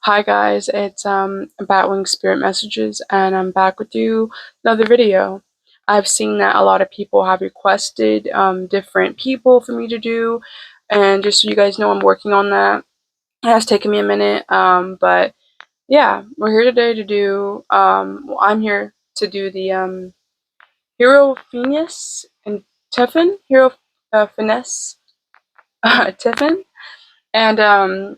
Hi guys, it's Batwing Spirit Messages, and I'm back with you another video. I've seen that a lot of people have requested different people for me to do, and just so you guys know, I'm working on that. It has taken me a minute, but yeah, we're here today to do. Well, I'm here to do the Hero Phineas and Tiffin, Hero Finesse Tiffin, and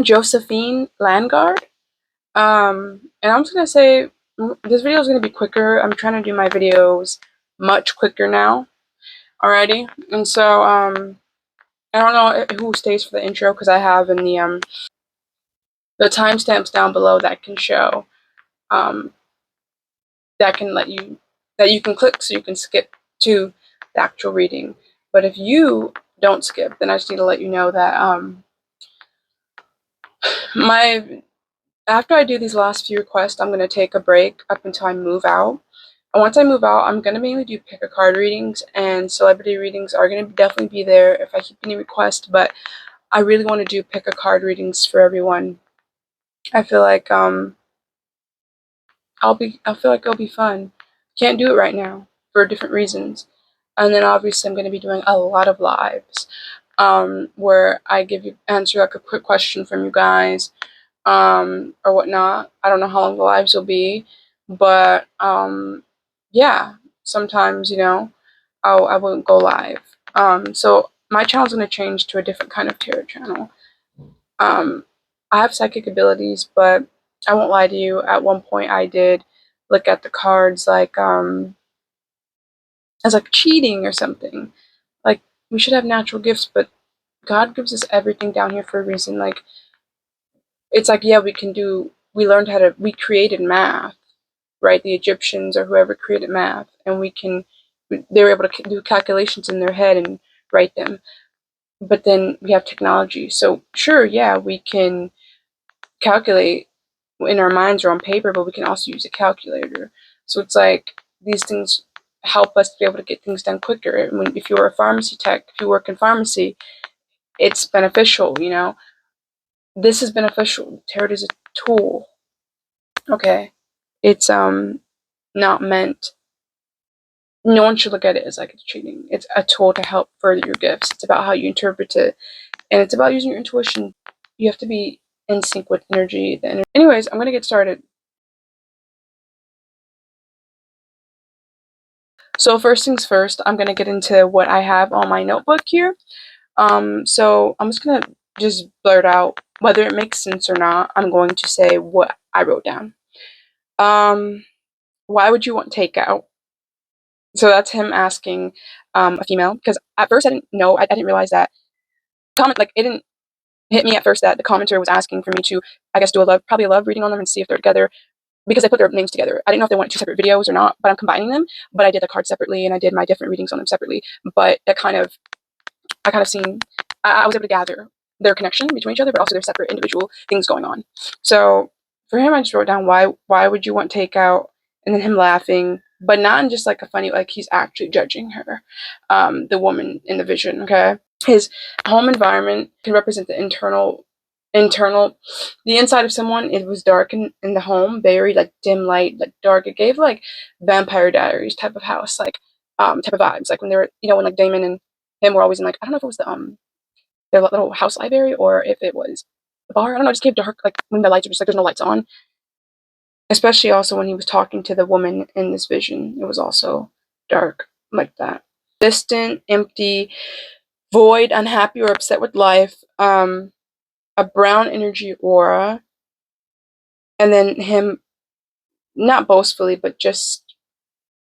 Josephine Langford. And I'm just gonna say this video is gonna be quicker. I'm trying to do my videos much quicker now already, and so I don't know who stays for the intro because I have in the timestamps down below that can show um that can let you that you can click so you can skip to the actual reading. But if you don't skip, then I just need to let you know that my after I do these last few requests, I'm gonna take a break up until I move out. And once I move out, I'm gonna mainly do pick a card readings, and celebrity readings are gonna definitely be there if I keep any requests. But I really want to do pick a card readings for everyone. I feel like I feel like it'll be fun. Can't do it right now for different reasons. And then obviously I'm gonna be doing a lot of lives, where I answer like a quick question from you guys, or whatnot. I don't know how long the lives will be, but yeah, sometimes I won't go live. So my channel's gonna change to a different kind of tarot channel. Um, I have psychic abilities, but I won't lie to you. At one point, I did look at the cards like as like cheating or something. Like we should have natural gifts, but God gives us everything down here for a reason. Like it's like yeah, we learned how to we created math, right? The Egyptians or whoever created math, and they were able to do calculations in their head and write them. But then we have technology, so sure, yeah, we can calculate in our minds or on paper, but we can also use a calculator. So it's like these things help us to be able to get things done quicker. I mean, if you're a pharmacy tech, if you work in pharmacy, it's beneficial. This is beneficial. Tarot is a tool. Okay, it's not meant. No one should look at it as like it's cheating. It's a tool to help further your gifts. It's about how you interpret it, and it's about using your intuition. You have to be in sync with energy. Anyways, I'm gonna get started. So first things first, I'm gonna get into what I have on my notebook here. So I'm just gonna just blurt out whether it makes sense or not. I'm going to say what I wrote down. Why would you want takeout? So that's him asking a female, because at first I didn't know, I didn't realize that it didn't hit me at first that the commenter was asking for me to, I guess, do probably a love reading on them and see if they're together, because I put their names together. I didn't know if they wanted two separate videos or not, but I'm combining them. But I did the cards separately and I did my different readings on them separately. But I kind of seen, I was able to gather their connection between each other, but also their separate individual things going on. So for him, I just wrote down why would you want takeout, and then him laughing, but not in just like a funny, like he's actually judging her, the woman in the vision. Okay, his home environment can represent the the inside of someone. It was dark in the home, very like dim light, like dark. It gave like Vampire Diaries type of house, like type of vibes, like when they were, when like Damon and him were always in, like, I don't know if it was their little house library or if it was the bar. I don't know, it just gave dark, like when the lights are just like there's no lights on. Especially also when he was talking to the woman in this vision, it was also dark like that. Distant, empty, void, unhappy or upset with life, a brown energy aura, and then him not boastfully, but just,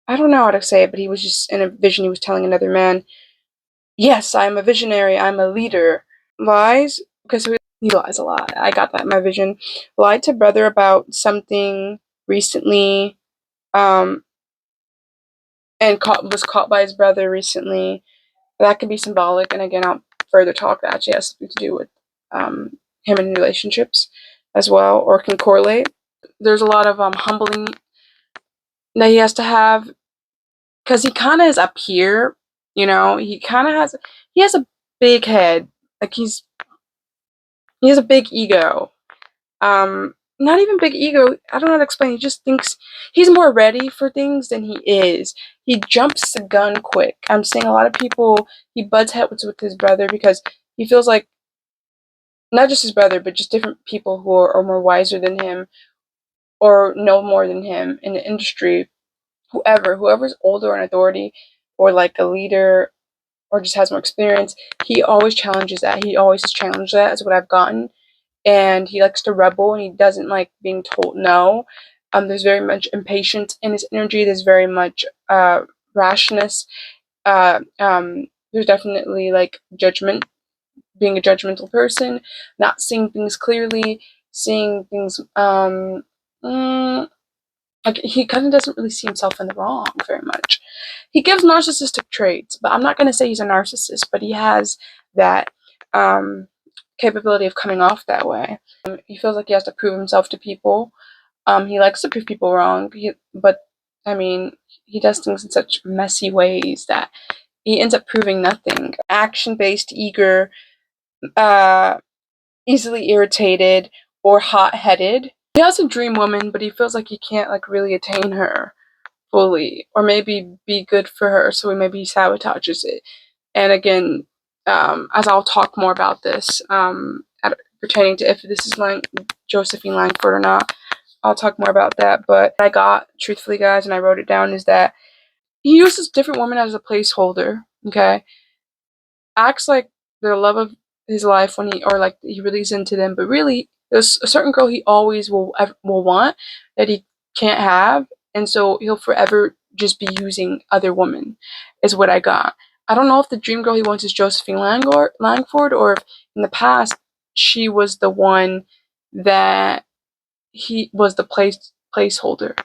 I don't know how to say it, but he was just in a vision. He was telling another man, yes, I'm a visionary, I'm a leader. Lies, because he lies a lot. I got that in my vision. Lied to brother about something recently, and was caught by his brother recently. That could be symbolic, and again, I'll further talk. That actually has something to do with him in relationships as well, or can correlate. There's a lot of humbling that he has to have, because he kind of is up here. He has a big head. Like he has a big ego. Not even big ego. I don't know how to explain. He just thinks he's more ready for things than he is. He jumps the gun quick. I'm seeing a lot of people, he butts heads with his brother because he feels like, not just his brother, but just different people who are more wiser than him or know more than him in the industry. Whoever's older in authority or like a leader or just has more experience, he always challenges that. He always has challenged that, is what I've gotten. And he likes to rebel and he doesn't like being told no. There's very much impatience in his energy. There's very much rashness. There's definitely like judgment, being a judgmental person, not seeing things clearly, seeing things like he kind of doesn't really see himself in the wrong very much. He gives narcissistic traits, but I'm not going to say he's a narcissist, but he has that capability of coming off that way. He feels like he has to prove himself to people. He likes to prove people wrong, but I mean, he does things in such messy ways that he ends up proving nothing. Action-based, eager, easily irritated, or hot-headed. He has a dream woman, but he feels like he can't like really attain her fully, or maybe be good for her, so maybe he sabotages it. And again, as I'll talk more about this, pertaining to if this is Josephine Langford or not, I'll talk more about that. But what I got, truthfully, guys, and I wrote it down, is that he uses different women as a placeholder. Okay, acts like the love of his life when he, or like he really is into them, but really there's a certain girl he always will want that he can't have, and so he'll forever just be using other women, is what I got. I don't know if the dream girl he wants is Josephine Langford, or if in the past she was the one that he was the placeholder.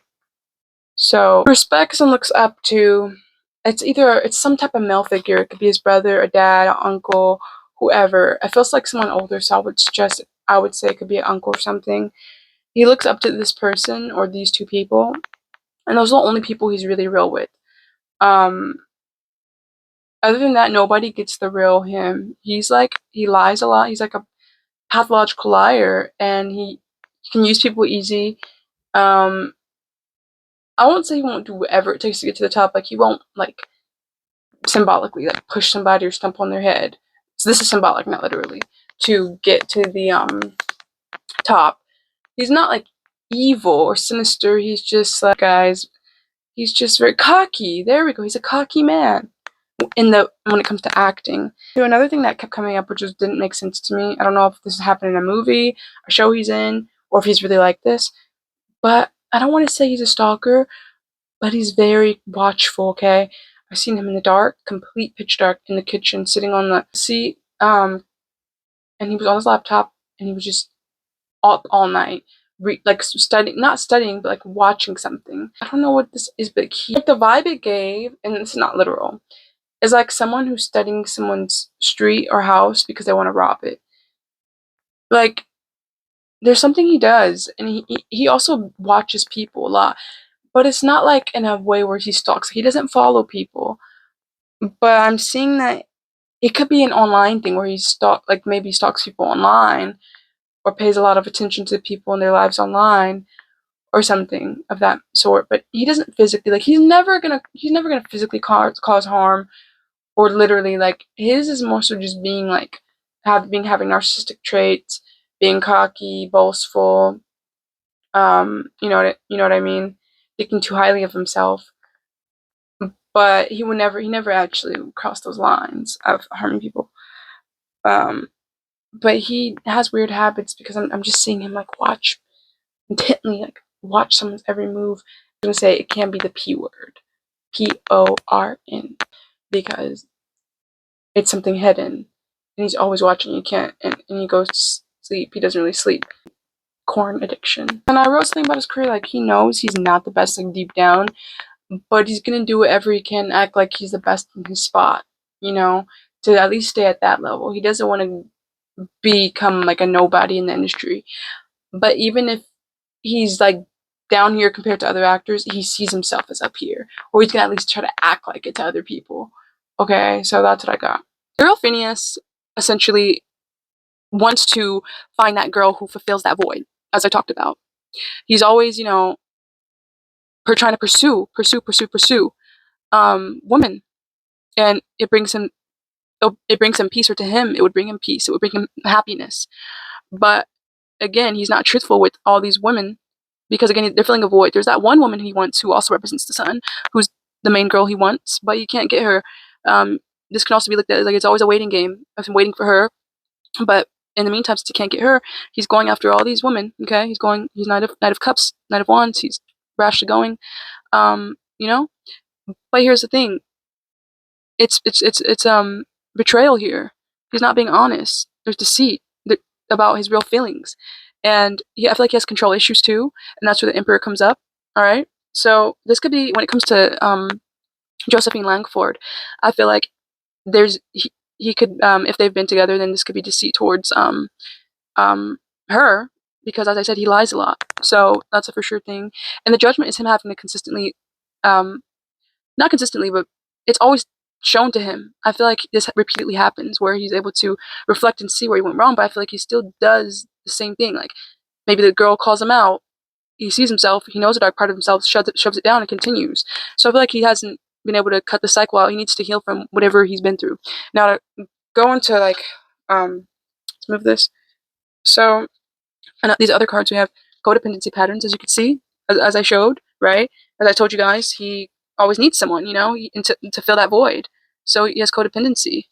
So respects and looks up to, it's some type of male figure. It could be his brother, a dad, an uncle, whoever. It feels like someone older, so I would say it could be an uncle or something. He looks up to this person or these two people, and those are the only people he's really real with. Um, Other than that, nobody gets the real him. He lies a lot. He's like a pathological liar, and he can use people easy. Um, I won't say he won't do whatever it takes to get to the top. Like, he won't like symbolically like push somebody or stomp on their head. So this is symbolic, not literally, to get to the top. He's not like evil or sinister. He's just like, guys, he's just very cocky. There we go. He's a cocky man when it comes to acting. So another thing that kept coming up, which just didn't make sense to me. I don't know if this happened in a movie, a show he's in, or if he's really like this. But I don't want to say he's a stalker, but he's very watchful. Okay, I've seen him in the dark, complete pitch dark, in the kitchen, sitting on the seat, and he was on his laptop, and he was just up all night, like studying, not studying, but like watching something. I don't know what this is, but like the vibe it gave, and it's not literal, is like someone who's studying someone's street or house because they want to rob it. Like, there's something he does, and he also watches people a lot, but it's not like in a way where he stalks. He doesn't follow people, but I'm seeing that it could be an online thing where maybe stalks people online, or pays a lot of attention to people in their lives online, or something of that sort. But he doesn't physically, like, he's never gonna physically cause harm, or literally, like, his is more so just being like having narcissistic traits, being cocky, boastful, you know what I mean, thinking too highly of himself. But he never actually crossed those lines of harming people. But he has weird habits because I'm just seeing him like watch intently, like watch someone's every move. I'm gonna say it can be the P word, PORN, because it's something hidden, and he's always watching. You can't, and he goes to sleep. He doesn't really sleep. Corn addiction. And I wrote something about his career, like he knows he's not the best, like deep down, but he's gonna do whatever he can, act like he's the best in his spot, you know, to at least stay at that level. He doesn't want to become like a nobody in the industry. But even if he's like down here compared to other actors, he sees himself as up here, or he's gonna at least try to act like it to other people. Okay, so that's what I got. Girl Phineas essentially wants to find that girl who fulfills that void. as I talked about. He's always, trying to pursue women, and it brings him peace, or to him it would bring him peace, it would bring him happiness. But again, he's not truthful with all these women, because again, they're filling a void. There's that one woman he wants who also represents the sun, who's the main girl he wants, but he can't get her. This can also be looked at like it's always a waiting game of him waiting for her. But in the meantime, since he can't get her, he's going after all these women. Okay, he's Knight of Cups, Knight of Wands. He's rashly going. You know. But here's the thing. It's betrayal here. He's not being honest. There's deceit about his real feelings, and I feel like he has control issues too, and that's where the Emperor comes up. All right, so this could be when it comes to Josephine Langford. I feel like he could, if they've been together, then this could be deceit towards her, because as I said, he lies a lot. So that's a for sure thing. And the Judgment is him having to consistently, not consistently, but it's always shown to him. I feel like this repeatedly happens where he's able to reflect and see where he went wrong, but I feel like he still does the same thing. Like maybe the girl calls him out, he sees himself, he knows a dark part of himself, shoves it down, and continues. So I feel like he hasn't been able to cut the cycle out. He needs to heal from whatever he's been through. Now to go into like, let's move this. So, and these other cards we have codependency patterns, as you can see, as I showed, right? As I told you guys, he always needs someone, and to fill that void. So he has codependency,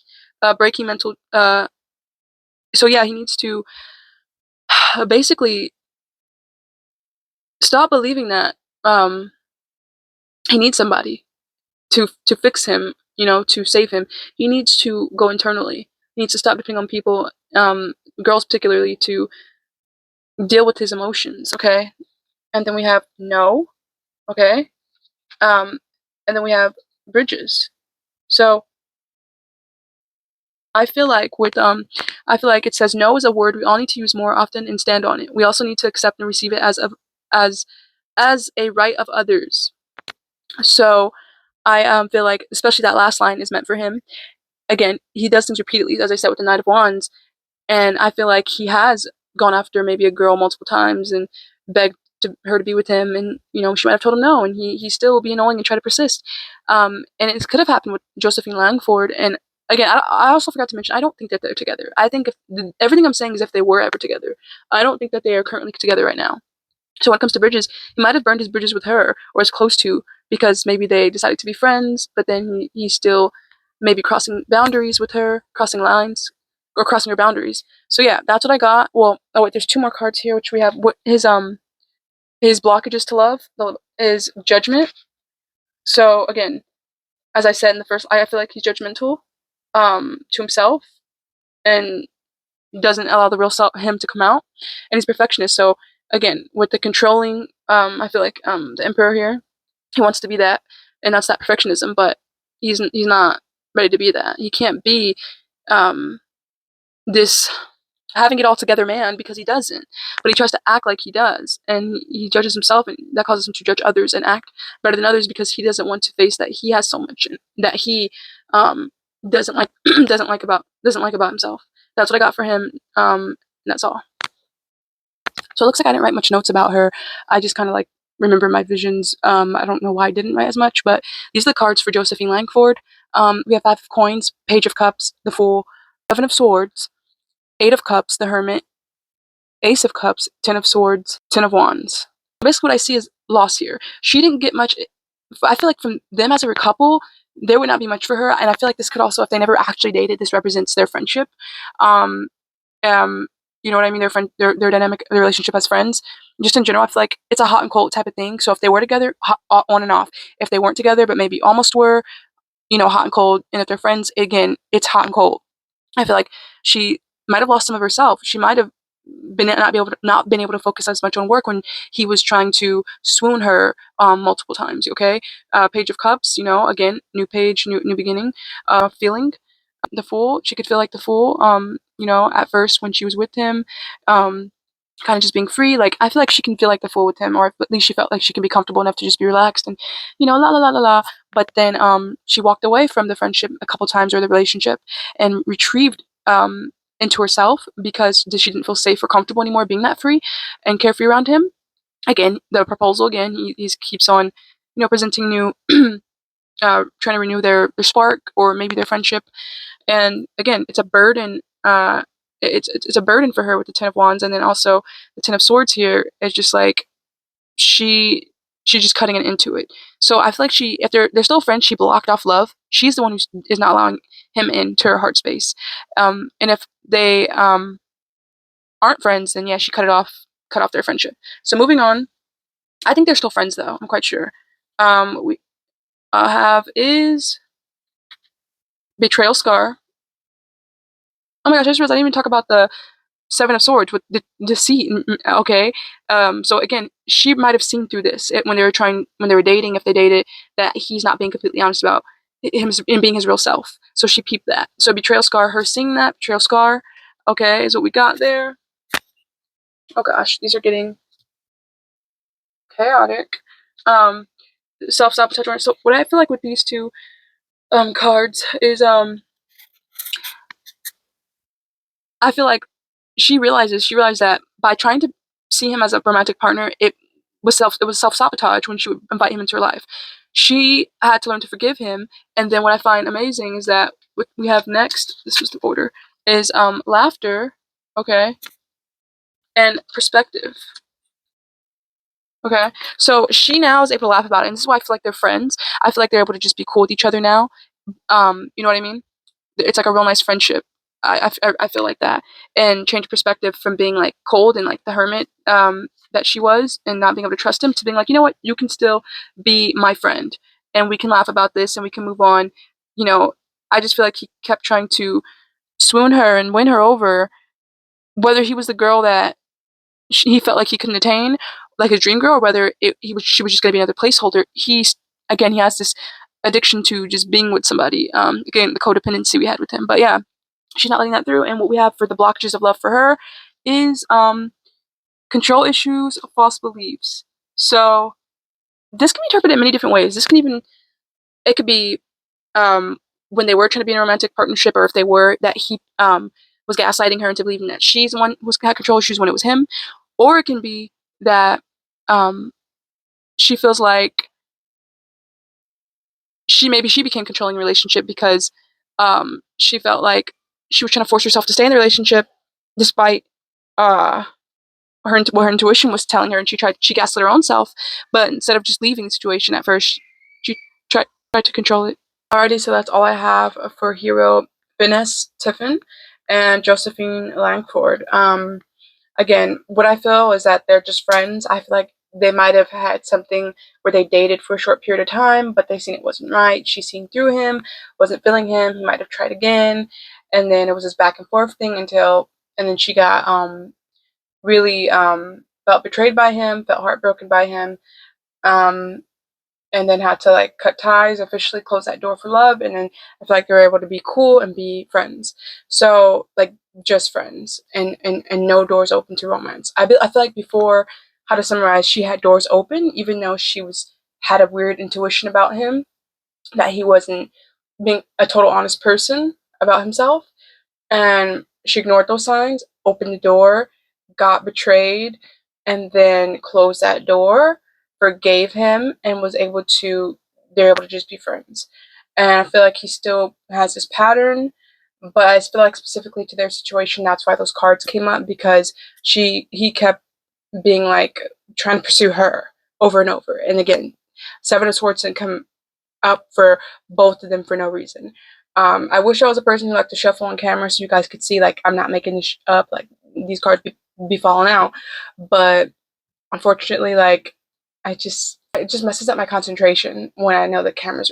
breaking mental. So yeah, he needs to basically stop believing that he needs somebody to fix him, to save him. He needs to go internally. He needs to stop depending on people, girls particularly, to deal with his emotions. Okay, and then we have no. Okay, and then we have bridges. So I feel like it says no is a word we all need to use more often and stand on it. We also need to accept and receive it as a right of others. So I feel like especially that last line is meant for him. Again, he does things repeatedly, as I said with the Knight of Wands, and I feel like he has gone after maybe a girl multiple times and begged her to be with him, and she might have told him no, and he still will be annoying and try to persist. And it could have happened with Josephine Langford. And again, I also forgot to mention, I don't think that they're together. I think everything I'm saying is if they were ever together. I don't think that they are currently together right now. So when it comes to bridges, he might have burned his bridges with her, or as close to, because maybe they decided to be friends, but then he's still maybe crossing boundaries with her, crossing lines, or crossing her boundaries. So yeah, that's what I got. Well, oh wait, there's two more cards here, which we have. What his blockages to love is judgment. So again, as I said in the first, I feel like he's judgmental to himself and doesn't allow the real him to come out, and he's perfectionist. So again, with the controlling, I feel like the Emperor here, he wants to be that, and that's that perfectionism, but he's not ready to be that. He can't be this having it all together man, because he doesn't, but he tries to act like he does, and he judges himself, and that causes him to judge others and act better than others, because he doesn't want to face that he has so much that he doesn't like doesn't like about himself. That's what I got for him, and that's all. So it looks like I didn't write much notes about her. I just kind of like remember my visions. I don't know why I didn't write as much, but these are the cards for Josephine Langford. We have 5 of Coins, Page of Cups, the Fool, 7 of Swords, 8 of Cups, the Hermit, Ace of Cups, 10 of Swords, 10 of Wands. Basically what I see is loss here. She didn't get much. I feel like from them as a couple, there would not be much for her, and I feel like this could also, if they never actually dated, this represents their friendship. You know what I mean? Their dynamic, their relationship as friends. Just in general, I feel like it's a hot and cold type of thing. So if they were together, hot, on and off. If they weren't together, but maybe almost were, hot and cold. And if they're friends, again, it's hot and cold. I feel like she might have lost some of herself. She might have not been able to focus as much on work when he was trying to swoon her multiple times. Okay, Page of Cups. Again, new page, new beginning. Feeling the Fool. She could feel like the Fool. At first when she was with him, kind of just being free. Like I feel like she can feel like the Fool with him, or at least she felt like she can be comfortable enough to just be relaxed and la la la la la. But then she walked away from the friendship a couple times, or the relationship, and retrieved into herself because she didn't feel safe or comfortable anymore being that free and carefree around him. Again, the proposal again, he keeps on, presenting new, trying to renew their spark or maybe their friendship. And again, it's a burden. It's a burden for her with the Ten of Wands, and then also the Ten of Swords here is just like she's just cutting it into it. So I feel like if they're still friends, she blocked off love. She's the one who is not allowing him into her heart space. And if they aren't friends, then yeah, she cut off their friendship. So moving on, I think they're still friends though. I'm quite sure. We have is betrayal scar. Oh my gosh, I just realized I didn't even talk about the Seven of Swords with the deceit. Okay, so again, she might have seen through this when they were dating, if they dated, that he's not being completely honest about him in being his real self. So she peeped that. So betrayal scar, her seeing that betrayal scar. Okay, is what we got there. Oh gosh, these are getting chaotic. Self-sabotage. So what I feel like with these two cards is I feel like she realized that by trying to see him as a romantic partner, it was self-sabotage when she would invite him into her life. She had to learn to forgive him. And then what I find amazing is that what we have next, this was the order, is laughter, okay, and perspective. Okay, so she now is able to laugh about it, and this is why I feel like they're friends. I feel like they're able to just be cool with each other now. You know what I mean? It's like a real nice friendship. I feel like that, and change perspective from being like cold and like the hermit that she was, and not being able to trust him, to being like, you know what, you can still be my friend, and we can laugh about this, and we can move on. You know, I just feel like he kept trying to swoon her and win her over, whether he was the girl that he felt like he couldn't attain, like his dream girl, or whether she was just going to be another placeholder. He has this addiction to just being with somebody. Again, the codependency we had with him. But yeah, she's not letting that through. And what we have for the blockages of love for her is control issues, false beliefs. So this can be interpreted in many different ways. It could be when they were trying to be in a romantic partnership, or if they were, that he was gaslighting her into believing that she's the one who had control issues when it was him. Or it can be that she feels like she became controlling in a relationship because she felt like she was trying to force herself to stay in the relationship despite what her intuition was telling her, and she gaslit her own self. But instead of just leaving the situation at first, she tried to control it. Alrighty, so that's all I have for hero Vanessa Tiffin and Josephine Langford. Again, what I feel is that they're just friends. I feel like they might have had something where they dated for a short period of time, but they seen it wasn't right. She seen through him, wasn't feeling him. He might have tried again, and then it was this back and forth thing and then she got really felt betrayed by him, felt heartbroken by him, and then had to like cut ties, officially close that door for love. And then I feel like they were able to be cool and be friends. So like just friends, and no doors open to romance. I feel like before, how to summarize, she had doors open, even though she had a weird intuition about him, that he wasn't being a total honest person about himself. And she ignored those signs, opened the door, got betrayed, and then closed that door, forgave him, and they're able to just be friends. And I feel like he still has this pattern, but I feel like specifically to their situation, that's why those cards came up, because he kept being like trying to pursue her over and over. And again, Seven of Swords didn't come up for both of them for no reason. I wish I was a person who liked to shuffle on camera so you guys could see, like, I'm not making this up, like, these cards be falling out. But unfortunately, like, it just messes up my concentration when I know the camera's